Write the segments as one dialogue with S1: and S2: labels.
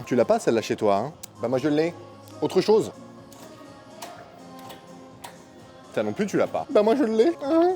S1: Tu l'as pas celle-là chez toi, hein? Bah moi je l'ai. Autre chose? Ça non plus tu l'as pas. Bah moi je l'ai. Hein?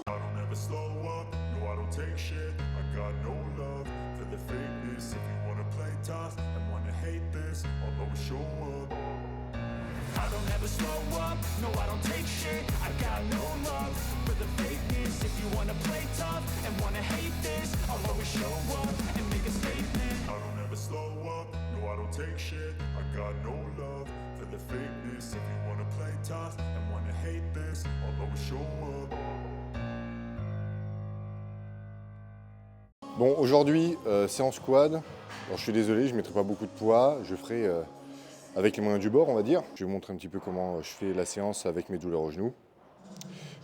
S1: Bon, aujourd'hui, séance quad. Alors, je suis désolé, je ne mettrai pas beaucoup de poids. Je ferai avec les moyens du bord, on va dire. Je vais vous montrer un petit peu comment je fais la séance avec mes douleurs au genou.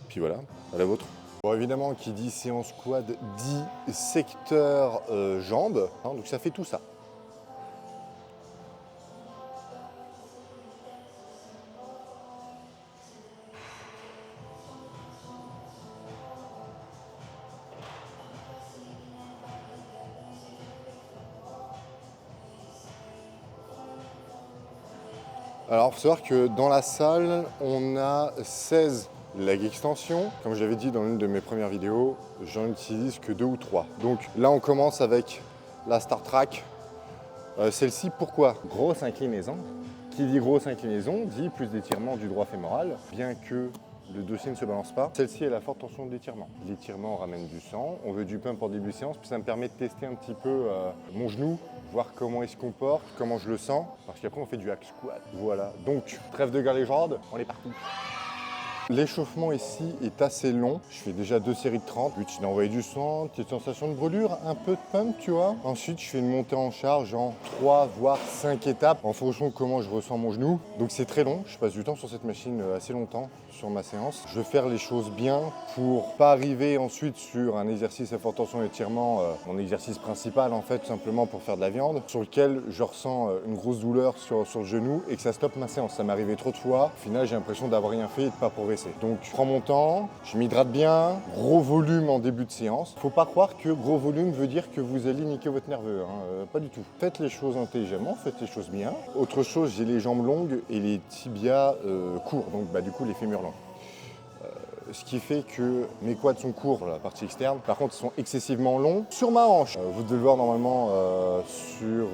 S1: Puis voilà, à la vôtre. Bon, évidemment, qui dit séance quad dit secteur jambes. Hein, donc ça fait tout ça. Alors, il faut savoir que dans la salle, on a 16 leg extensions. Comme je l'avais dit dans l'une de mes premières vidéos, j'en utilise que 2 ou 3. Donc là, on commence avec la Star Track. Celle-ci, pourquoi? Grosse inclinaison. Qui dit grosse inclinaison dit plus d'étirement du droit fémoral, bien que le dossier ne se balance pas. Celle-ci est la forte tension de l'étirement. L'étirement ramène du sang, on veut du pump en début de séance, puis ça me permet de tester un petit peu mon genou, voir comment il se comporte, comment je le sens, parce qu'après on fait du hack squat. Voilà, donc trêve de guerre légende, on est parti. L'échauffement ici est assez long. Je fais déjà 2 séries de 30. Le but c'est d'envoyer du sang, petite sensation de brûlure, un peu de pump, tu vois. Ensuite, je fais une montée en charge en 3 voire 5 étapes en fonction de comment je ressens mon genou. Donc c'est très long. Je passe du temps sur cette machine assez longtemps sur ma séance. Je veux faire les choses bien pour pas arriver ensuite sur un exercice à forte tension étirement, mon exercice principal en fait, tout simplement pour faire de la viande, sur lequel je ressens une grosse douleur sur le genou et que ça stoppe ma séance. Ça m'est arrivé trop de fois. Au final, j'ai l'impression d'avoir rien fait et de pas progresser. Donc je prends mon temps, je m'hydrate bien, gros volume en début de séance. Faut pas croire que gros volume veut dire que vous allez niquer votre nerveux, hein. Pas du tout. Faites les choses intelligemment, faites les choses bien. Autre chose, j'ai les jambes longues et les tibias courts, donc du coup les fémurs longs. Ce qui fait que mes quads sont courts pour la partie externe, par contre ils sont excessivement longs sur ma hanche. Vous devez le voir normalement sur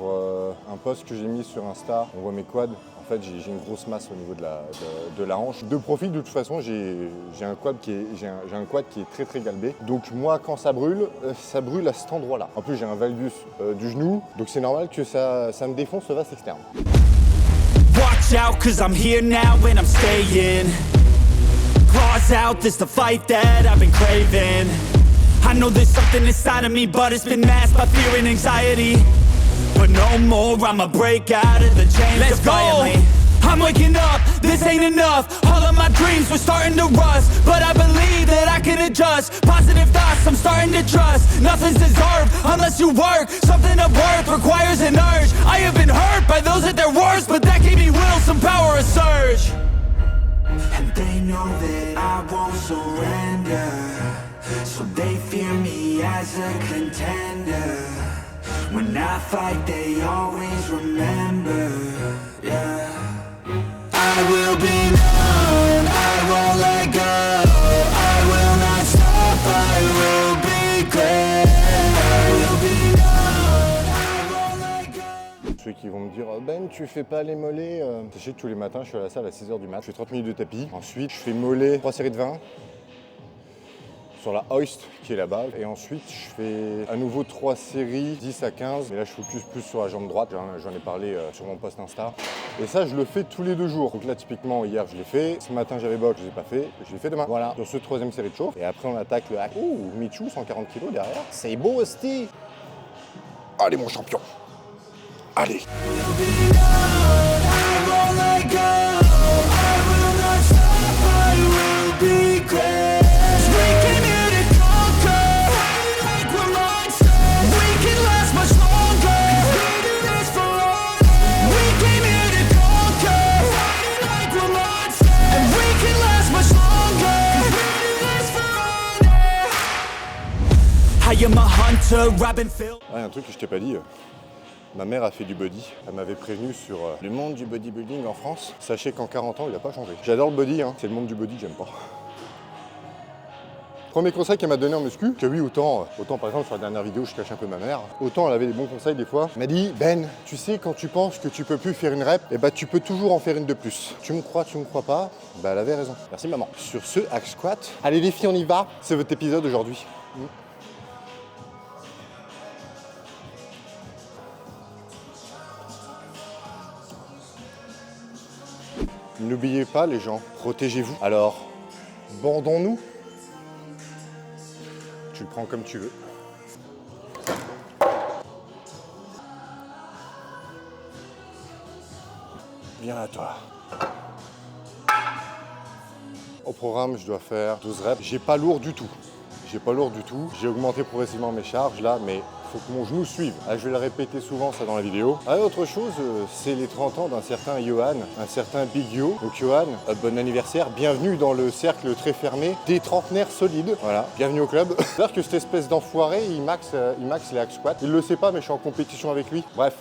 S1: un post que j'ai mis sur Insta, on voit mes quads. En fait j'ai une grosse masse au niveau de la hanche. De profil, de toute façon j'ai un quad qui est très très galbé. Donc moi quand ça brûle à cet endroit là. En plus j'ai un valgus du genou, donc c'est normal que ça me défonce le vaste externe.
S2: Watch out, 'cause I'm here now and I'm staying. Claws out, this the fight that I've been craving. I know there's something inside of me, but it's been masked by fear and anxiety. But no more, I'ma break out of the chains. Let's defiantly. Go! I'm waking up, this ain't enough. All of my dreams were starting to rust, but I believe that I can adjust. Positive thoughts, I'm starting to trust. Nothing's deserved unless you work. Something of worth requires an urge. I have been hurt by those at their worst, but that gave me will, some power, a surge. And they know that I won't surrender, so they fear me as a contender. When I fight, they always remember, yeah. I will be known, I won't let go. I will not stop, I will be great. I will be known, I won't let go.
S1: Ceux qui vont me dire Ben, tu fais pas les mollets. Sachez que tous les matins, je suis à la salle à 6h du mat. Je fais 30 minutes de tapis. Ensuite, je fais mollets, 3 séries de 20 sur la hoist qui est là-bas. Et ensuite, je fais à nouveau 3 séries, 10 à 15. Mais là, je focus plus sur la jambe droite. J'en ai parlé sur mon post Insta. Et ça, je le fais tous les 2 jours. Donc là, typiquement, hier, je l'ai fait. Ce matin, j'avais box, je l'ai pas fait. Je l'ai fait demain. Voilà, sur ce 3e série de chauffe. Et après, on attaque le hack. Ouh, Michou, 140 kg derrière. C'est beau, hostie. Allez, mon champion. Allez. Ah, un truc que je t'ai pas dit. Ma mère a fait du body. Elle m'avait prévenu sur le monde du bodybuilding en France. Sachez qu'en 40 ans, il n'a pas changé. J'adore le body, hein. C'est le monde du body que j'aime pas. Premier conseil qu'elle m'a donné en muscu, que oui, autant par exemple sur la dernière vidéo, je cache un peu ma mère, autant elle avait des bons conseils des fois. Elle m'a dit, Ben, tu sais, quand tu penses que tu peux plus faire une rep, eh ben, tu peux toujours en faire une de plus. Tu me crois pas, bah elle avait raison. Merci maman. Sur ce, hack squat. Allez les filles, on y va. C'est votre épisode aujourd'hui. N'oubliez pas les gens, protégez-vous. Alors, bandons-nous. Tu le prends comme tu veux. Viens à toi. Au programme, je dois faire 12 reps. J'ai pas lourd du tout. J'ai augmenté progressivement mes charges là, mais il faut que mon genou suive. Ah, je vais le répéter souvent ça dans la vidéo. Ah, autre chose, c'est les 30 ans d'un certain Johan, un certain Big Yo. Donc Johan, bon anniversaire, bienvenue dans le cercle très fermé des trentenaires solides. Voilà, bienvenue au club. C'est-à-dire que cette espèce d'enfoiré, il max les hack squats. Il le sait pas, mais je suis en compétition avec lui. Bref.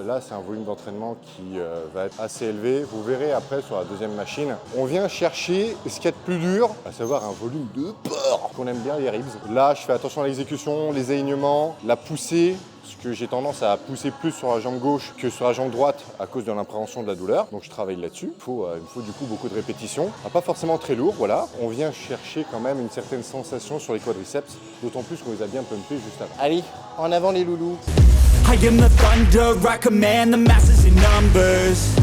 S1: Là, c'est un volume d'entraînement qui va être assez élevé. Vous verrez après sur la deuxième machine. On vient chercher ce qu'il y a de plus dur, à savoir un volume de porc qu'on aime bien, les ribs. Là, je fais attention à l'exécution, les alignements, la poussée, parce que j'ai tendance à pousser plus sur la jambe gauche que sur la jambe droite à cause de l'appréhension de la douleur. Donc je travaille là-dessus. Il me faut du coup beaucoup de répétitions. Pas forcément très lourd, voilà. On vient chercher quand même une certaine sensation sur les quadriceps, d'autant plus qu'on les a bien pumpés juste avant. Allez, en avant les loulous.
S2: I am the thunder, I command the masses in numbers.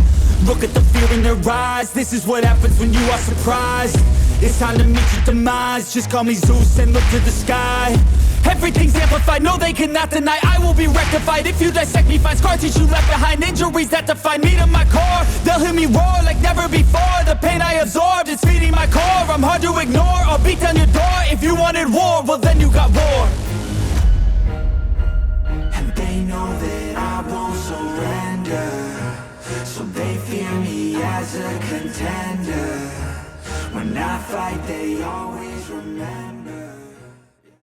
S2: Look at the fear in their eyes, this is what happens when you are surprised. It's time to meet your demise, just call me Zeus and look to the sky. Everything's amplified, no they cannot deny, I will be rectified. If you dissect me, find scar tissue left behind, injuries that define me to my core. They'll hear me roar like never before, the pain I absorbed, it's feeding my core. I'm hard to ignore, I'll beat down your door. If you wanted war, well then you got war. They know that I won't surrender, so they fear me as a contender. When I fight, they always remember.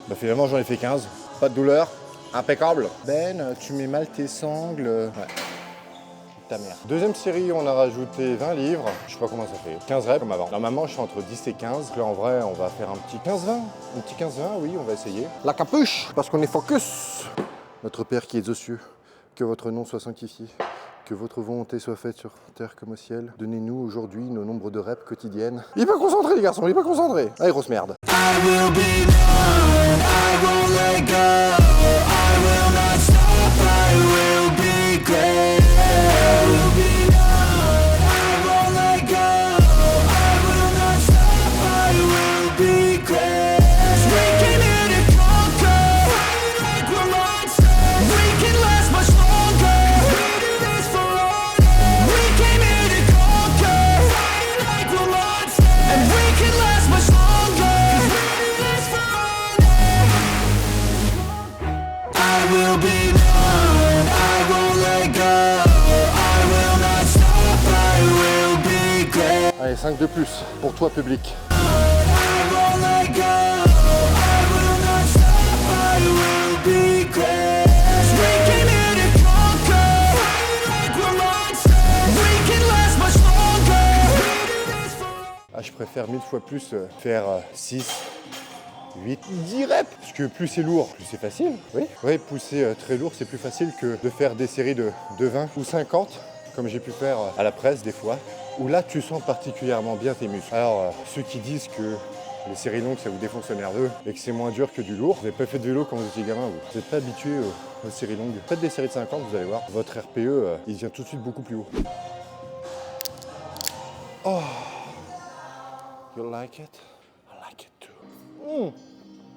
S1: Bah finalement j'en ai fait 15, pas de douleur, impeccable. Ben, tu mets mal tes sangles. Ouais. Ta mère. Deuxième série, on a rajouté 20 livres. Je sais pas comment ça fait. 15 reps comme avant. Normalement, je suis entre 10 et 15. Là, en vrai, on va faire un petit 15-20. Un petit 15-20, oui, on va essayer. La capuche, parce qu'on est focus. Notre Père qui es aux cieux, que votre nom soit sanctifié, que votre volonté soit faite sur terre comme au ciel. Donnez-nous aujourd'hui nos nombres de reps quotidiennes. Il est pas concentré les garçons, il est pas concentré. Allez, grosse merde.
S2: I will be known, I won't let go, I will not stop, I will be great. I will be known, I won't let go, I will not stop, I will be great. We came here to conquer, fight like we're monsters. We can last much longer, we do this for honor. We came here to conquer, fight like we're monsters. And we can last much longer, we do this for honor. I will be known, I won't let go, I will not stop, I will be great.
S1: Allez, 5 de plus pour toi public.
S2: I won't let go, I will not stop, I will be great. We came here to conquer, fight like we're monsters. We can last much longer, we do this for.
S1: Ah, je préfère 1000 fois plus faire 6, 8, 10 reps. Parce que plus c'est lourd, plus c'est facile. Oui, oui, pousser très lourd, c'est plus facile que de faire des séries de 20 ou 50, comme j'ai pu faire à la presse des fois, où là tu sens particulièrement bien tes muscles. Alors, ceux qui disent que les séries longues, ça vous défonce le nerveux et que c'est moins dur que du lourd, vous n'avez pas fait de vélo quand vous étiez gamin, vous n'êtes pas habitué aux séries longues. Faites des séries de 50, vous allez voir, votre RPE, il vient tout de suite beaucoup plus haut. Oh, you like it? I like it too.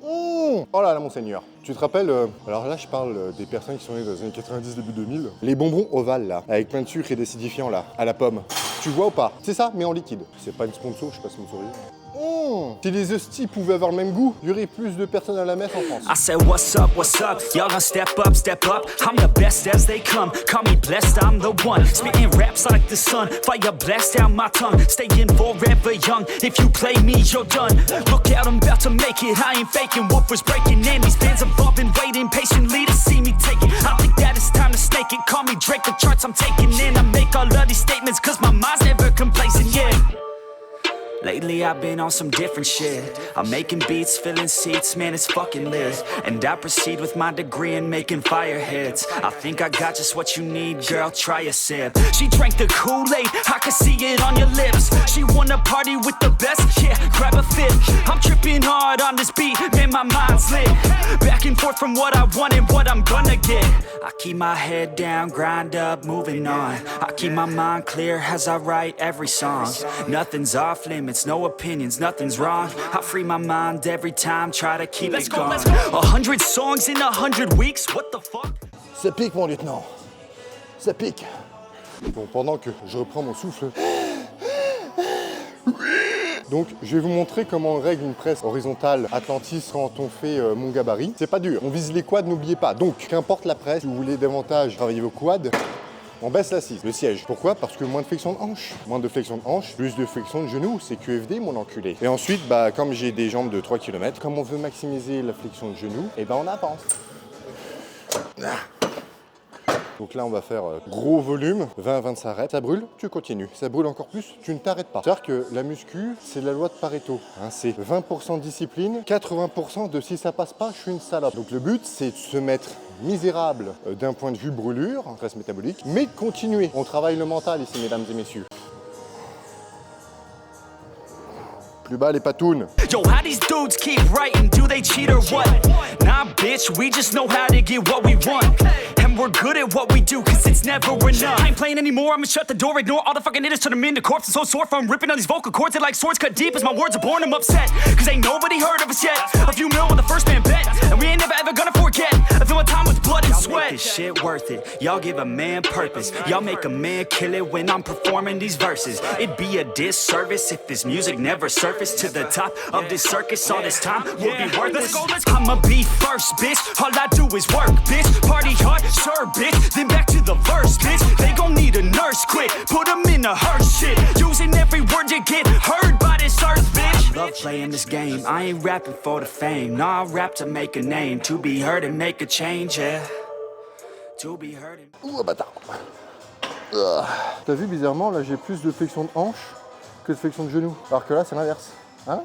S1: Oh là là, mon seigneur. Tu te rappelles, alors là je parle des personnes qui sont nées dans les années 90, début 2000, les bonbons ovales là, avec plein de sucre et d'acidifiant là, à la pomme. Tu vois ou pas? C'est ça, mais en liquide. C'est pas une sponsor, je suis pas sponsorisé. Si les hosties pouvaient avoir le même goût, il y aurait plus de personnes à la messe en France.
S2: I said, what's up, y'all gonna step up, I'm the best as they come, call me blessed, I'm the one, spitting raps like the sun, fire blast down my tongue, staying forever young, if you play me, you're done, look out, I'm about to make it, I ain't faking, what was breaking, and these fans have all been waiting patiently to see me take it, I think that it's time to snake it, call me Drake, the charts I'm taking in, I make all of these statements, cause my mind's never complacent, yeah. Lately I've been on some different shit, I'm making beats, filling seats, man it's fucking lit. And I proceed with my degree in making fire hits. I think I got just what you need, girl, try a sip. She drank the Kool-Aid, I can see it on your lips. She wanna party with the best, yeah, grab a fifth. I'm tripping hard on this beat, man my mind's lit. Back and forth from what I want and what I'm gonna get. I keep my head down, grind up, moving on. I keep my mind clear as I write every song. Nothing's off limits, no opinions, nothing's wrong. I free my mind every time, try to keep it going. 100 songs in 100 weeks, what the fuck?
S1: Ça pique mon lieutenant, ça pique. Bon, pendant que je reprends mon souffle. Donc, je vais vous montrer comment on règle une presse horizontale Atlantis quand on fait mon gabarit. C'est pas dur, on vise les quads, n'oubliez pas. Donc, qu'importe la presse, si vous voulez davantage travailler vos quads, on baisse l'assise, le siège. Pourquoi? Parce que moins de flexion de hanche. Moins de flexion de hanche, plus de flexion de genou. C'est QFD, mon enculé. Et ensuite, comme j'ai des jambes de 3 km, comme on veut maximiser la flexion de genou, et on avance. Donc là, on va faire gros volume, 20 à 25 reps. Ça brûle, tu continues. Ça brûle encore plus, tu ne t'arrêtes pas. C'est-à-dire que la muscu, c'est la loi de Pareto. C'est 20% de discipline, 80% de si ça passe pas, je suis une salope. Donc le but, c'est de se mettre misérable d'un point de vue brûlure, stress métabolique, mais de continuer. On travaille le mental ici, mesdames et messieurs. Plus bas les patounes.
S2: Yo, how these dudes keep writing? Do they cheat or what? Nah, bitch, we just know how to get what we want. And we're good at what we do, cause it's never enough. I ain't playing anymore, I'ma shut the door, ignore all the fucking hitters, turn them into corpses. So sore from ripping on these vocal cords, they're like swords cut deep as my words are born, I'm upset. Cause ain't nobody heard of us yet. A few mil on the first man bet, and we ain't never ever gonna forget. I feel my time with blood and sweat. Y'all make this shit worth it, y'all give a man purpose. Y'all make a man kill it when I'm performing these verses. It'd be a disservice if this music never surfaced to the top of this circus. All this time would be worthless. I'ma be first, bitch. All I do is work, bitch. Party hard, sure, bitch. Then back to the verse, bitch. They gon' need a nurse quick. Put them in a hearse shit. Using every word you get heard by this earth, bitch. I love playing this game. I ain't rapping for the fame. Nah, I rap to make a name. To be heard and make a change, yeah. To be heard and...
S1: Ouh, bâtard. T'as vu, bizarrement, là, j'ai plus de flexion de hanche que de flexion de genou. Alors que là, c'est l'inverse. Hein?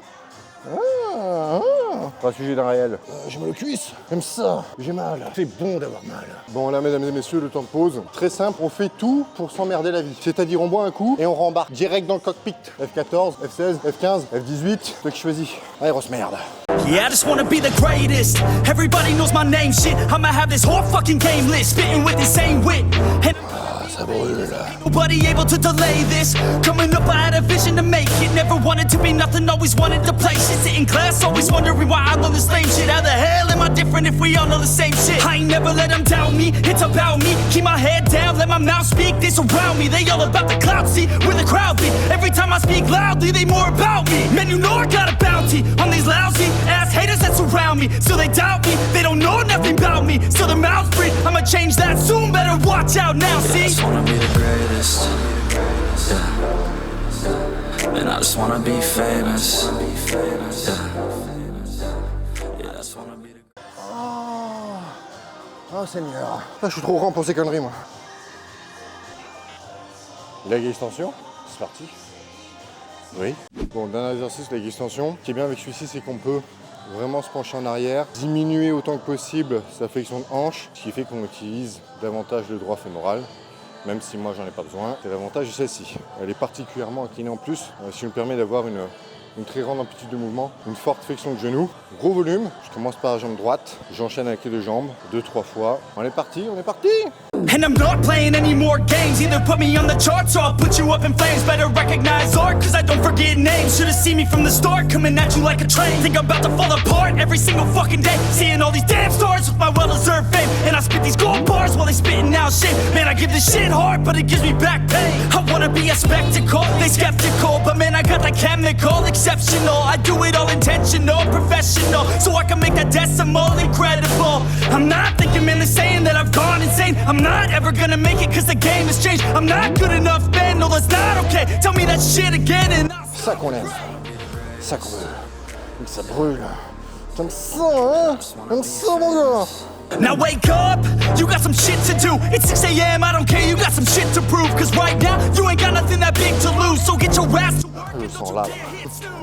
S1: Pas sujet d'un réel. J'ai mal aux cuisses, comme ça, j'ai mal. C'est bon d'avoir mal. Bon là, mesdames et messieurs, le temps de pause. Très simple, on fait tout pour s'emmerder la vie. C'est-à-dire on boit un coup et on rembarque direct dans le cockpit. F14, F16, F15, F18, toi qui choisis. Allez, grosse merde.
S2: Yeah, I just wanna be the greatest. Everybody knows my name, shit. I'ma have this whole fucking game list, spitting with the same wit. And
S1: ça brûle.
S2: nobody able to delay this. Coming up, I had a vision to make it. Never wanted to be nothing, always wanted to play shit. Sit in class, always wondering why I love the same shit. How the hell am I different if we all know the same shit? I ain't never let them doubt me, it's about me. Keep my head down, let my mouth speak. This around me, they all about the clout, see where the crowd be. Every time I speak loudly, they more about me. Man, you know I got a bounty on these lousy ass haters that surround me. Still they doubt me, they don't know nothing about me. Still their mouths free, I'ma change that soon. Better watch out now, see? I just wanna be the greatest, yeah. And I just wanna be famous, yeah. Yeah, I just wanna be the...
S1: Oh Seigneur. Je suis trop grand pour ces conneries, moi. Leg extension, c'est parti. Oui. Bon, dernier exercice, leg extension. Ce qui est bien avec celui-ci, c'est qu'on peut vraiment se pencher en arrière, diminuer autant que possible sa flexion de hanche, ce qui fait qu'on utilise davantage le droit fémoral, même si moi j'en ai pas besoin. C'est l'avantage de celle-ci. Elle est particulièrement inclinée en plus, ce qui nous permet d'avoir une très grande amplitude de mouvement, une forte flexion de genou, gros volume. Je commence par la jambe droite, j'enchaîne avec les deux jambes, 2-3 fois. On est parti, on est parti!
S2: And I'm not playing any more games. Either put me on the charts or I'll put you up in flames. Better recognize art, cause I don't forget names. Should've seen me from the start, coming at you like a train. Think I'm about to fall apart every single fucking day. Seeing all these damn stars with my well-deserved fame. And I spit these gold bars while they spitting out shit. Man, I give this shit hard, but it gives me back pain. I wanna be a spectacle, they skeptical. But man, I got that chemical, exceptional. I do it all intentional, professional. So I can make that decimal incredible. I'm not thinking, man, they're saying that I've gone insane. I'm not ever gonna make it cause the game has changed. I'm not good enough, man, no that's not okay. Tell me that shit again and
S1: Ça qu'on aime, ça qu'on veut, ça brûle. Comme ça, hein? Comme ça, mon gars.
S2: now wake up, you got some shit to do. It's 6 a.m, I don't care, you got some shit to prove. Cause right now, you ain't got nothing that big to lose. So get your ass to work.
S1: Le son là.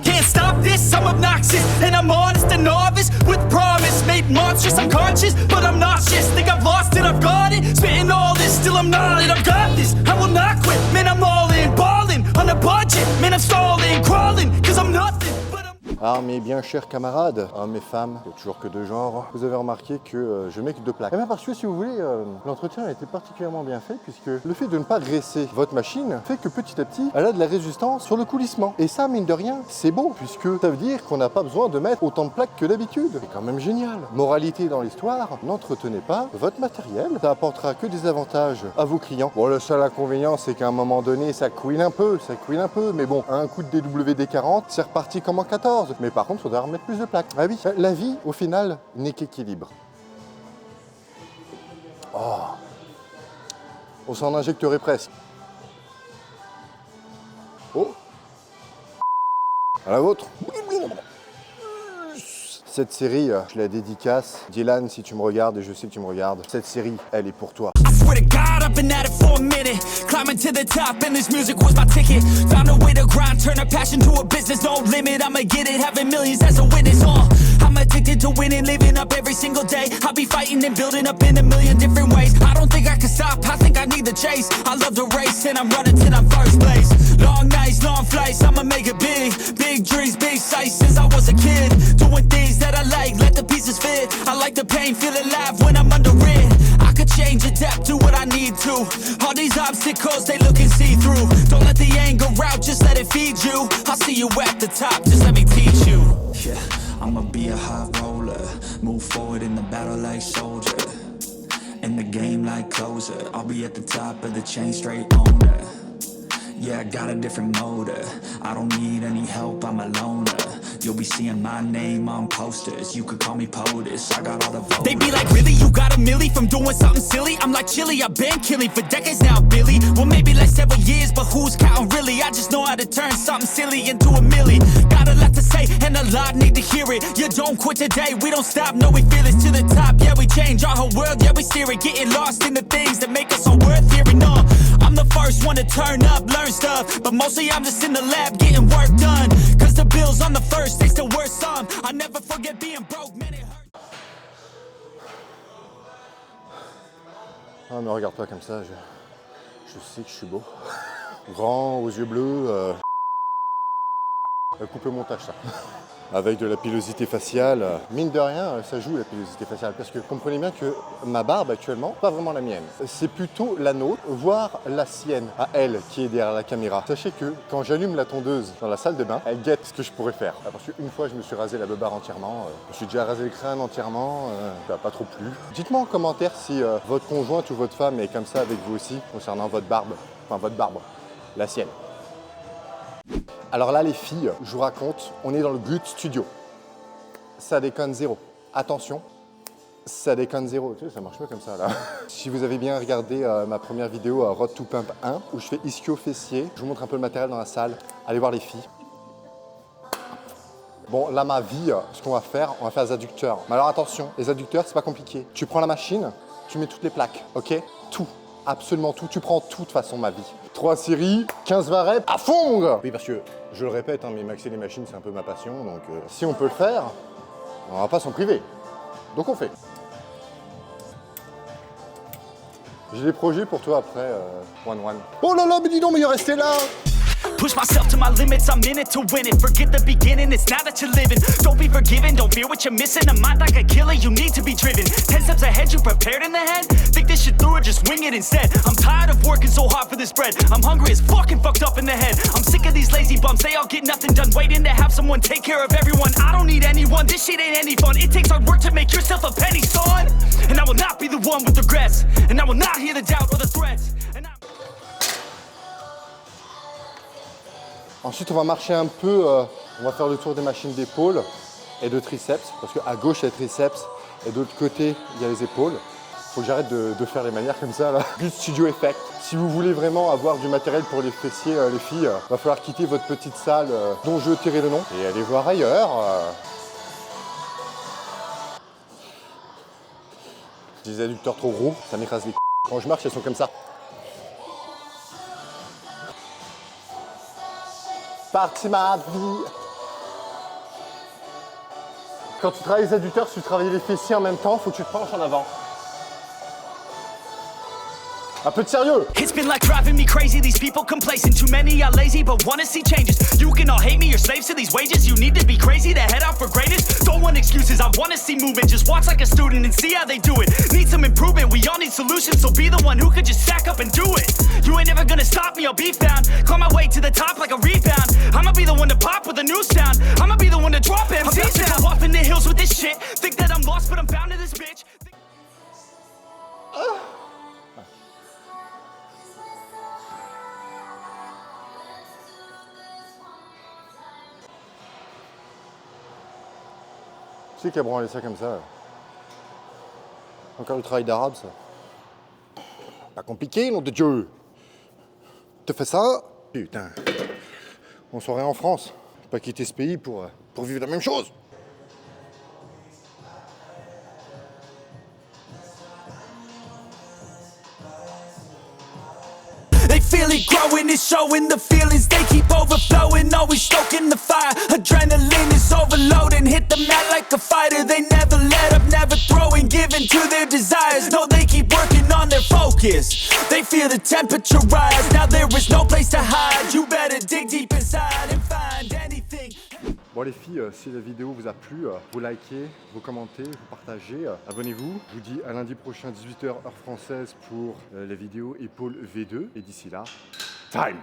S2: Can't stop this, I'm obnoxious. And I'm honest and novice with promise. Made monstrous, I'm conscious, but I'm nauseous. Think I've lost it, I've got it. Spitting all this, still I'm not it. I've got this, I will not quit. Man, I'm all in, balling, on a budget. Man, I'm stalling, crawling, cause I'm nothing.
S1: Ah mes bien chers camarades, hommes et femmes, il n'y a toujours que deux genres, vous avez remarqué que je mets que deux plaques. Et bien parce que si vous voulez, l'entretien a été particulièrement bien fait puisque le fait de ne pas graisser votre machine fait que petit à petit, elle a de la résistance sur le coulissement. Et ça, mine de rien, c'est beau puisque ça veut dire qu'on n'a pas besoin de mettre autant de plaques que d'habitude. C'est quand même génial. Moralité dans l'histoire, n'entretenez pas votre matériel, ça apportera que des avantages à vos clients. Bon, le seul inconvénient, c'est qu'à un moment donné, ça couine un peu, mais bon, un coup de DWD-40, c'est reparti comme en 14. Mais par contre, il faudra remettre plus de plaques. Ah oui, la vie, au final, n'est qu'équilibre. Oh. On s'en injecterait presque. Oh. À la vôtre. Cette série, je la dédicace. Dylan, si tu me regardes, et je sais que tu me regardes, cette série, elle est pour toi.
S2: I swear to God, I've been at it for a minute. Climbing to the top, and this music was my ticket. Found a way to grind, turn a passion to a business. No limit, I'ma get it, having millions as a witness. I'm addicted to winning, living up every single day. I'll be fighting and building up in a million different ways. I don't think I can stop, I think I need the chase. I love the race, and I'm running till I'm first place. Long nights, long flights, I'ma make it big. Big dreams, big sights since I was a kid. Doing things that I like, let the pieces fit. I like the pain, feel alive when I'm under it. I could change, adapt, do what I need to. All these obstacles, they look and see through. Don't let the anger out, just let it feed you. I'll see you at the top, just let me teach you. Yeah, I'ma be a high roller. Move forward in the battle like soldier. In the game like closer. I'll be at the top of the chain, straight on that. Yeah, I got a different motor. I don't need any help, I'm a loner. You'll be seeing my name on posters. You could call me POTUS, I got all the votes. They be like, really? You got a milli from doing something silly? I'm like, chilly, I've been killing for decades now, Billy. Well, maybe like several years, but who's counting really? I just know how to turn something silly into a milli. Got a lot to say, and a lot need to hear it. You don't quit today, we don't stop, no, we feel it to the top. Yeah, we change our whole world, yeah, we steer it. Getting lost in the things that make us so worth hearing. I'm the first one to turn up, learn stuff. But mostly I'm just in the lab getting work done. Cause the bills on the first, they still worth some. I never forget being broke, man, it hurt.
S1: Ah, mais regarde pas comme ça, je sais que je suis beau. Grand, aux yeux bleus. Coupe le montage, ça. Avec de la pilosité faciale. Mine de rien, ça joue la pilosité faciale. Parce que comprenez bien que ma barbe actuellement, pas vraiment la mienne. C'est plutôt la nôtre, voire la sienne, à elle, qui est derrière la caméra. Sachez que quand j'allume la tondeuse dans la salle de bain, elle guette ce que je pourrais faire. Parce qu'une fois, je me suis rasé la beubare entièrement. Je me suis déjà rasé le crâne entièrement. Ça n'a pas trop plu. Dites-moi en commentaire si votre conjointe ou votre femme est comme ça avec vous aussi, concernant votre barbe. Enfin, votre barbe. La sienne. Alors là les filles, je vous raconte, on est dans le Gut Studio. Ça déconne zéro. Attention, ça déconne zéro. Tu sais, ça marche pas comme ça là. Si vous avez bien regardé ma première vidéo Road to Pump 1, où je fais ischio-fessier, je vous montre un peu le matériel dans la salle. Allez voir les filles. Bon, là ma vie, ce qu'on va faire, on va faire des adducteurs. Mais alors attention, les adducteurs c'est pas compliqué. Tu prends la machine, tu mets toutes les plaques, ok? Tout. Absolument tout, tu prends tout de façon ma vie. 3 séries, 15-20 reps, à fond mon gars. Oui parce que, je le répète, hein, mais maxer les machines c'est un peu ma passion, donc si on peut le faire, on va pas s'en priver. Donc on fait. J'ai des projets pour toi après, one. Oh là là, mais dis donc, mais il est resté là.
S2: Push myself to my limits, I'm in it to win it. Forget the beginning, it's now that you're living. Don't be forgiven, don't fear what you're missing. A mind like a killer, you need to be driven. 10 steps ahead, you prepared in the head? Think this shit through or just wing it instead? I'm tired of working so hard for this bread. I'm hungry as fucking fucked up in the head. I'm sick of these lazy bums, they all get nothing done. Waiting to have someone take care of everyone. I don't need anyone, this shit ain't any fun. It takes hard work to make yourself a penny, son. And I will not be the one with regrets. And I will not hear the doubt or the threats.
S1: Ensuite, on va marcher un peu, on va faire le tour des machines d'épaule et de triceps, parce qu'à gauche, il y a les triceps et de l'autre côté, il y a les épaules. Faut que j'arrête de faire les manières comme ça, là. Plus studio effect. Si vous voulez vraiment avoir du matériel pour les fessiers, les filles, va falloir quitter votre petite salle dont je tairai le nom et aller voir ailleurs. Des adducteurs trop gros, ça m'écrase les c***. Quand je marche, elles sont comme ça. Partie ma vie. Quand tu travailles les adducteurs, si tu travailles les fessiers en même temps, faut que tu te penches en avant. Un peu de sérieux.
S2: It's been like driving me crazy, these people complacent. Too many are lazy but wanna see changes. You can all hate me, you're slaves to these wages. You need to be crazy to head out for greatness. Don't want excuses, I wanna see movement. Just watch like a student and see how they do it. Need some improvement, we all need solutions. So be the one who could just stack up and do it. You ain't never gonna stop me, I'll be found. Climb my way to the top like a rebound. I'ma be the one to pop with a new sound. I'ma be the one to drop MCs now. I'm go off in the hills with this shit. Think that I'm lost but I'm found in this bitch.
S1: Tu sais qu'il a branlé ça comme ça. Encore du travail d'arabe, ça. Pas compliqué, nom de Dieu. Te fais ça? Putain. On serait en France. Pas quitter ce pays pour vivre la même chose.
S2: They feel it growing, it's showing the feelings. They keep overflowing, always stoking the fire. Adrenaline is overloading, hit the mat like a fighter. They never let up, never throwing, giving to their desires. No, they keep working on their focus. They feel the temperature rise, now there is no place to hide. You better dig deep inside and find anything.
S1: Bon les filles, si la vidéo vous a plu, vous likez, vous commentez, vous partagez, abonnez-vous. Je vous dis à lundi prochain 18h heure française pour la vidéo épaule V2. Et d'ici là, time!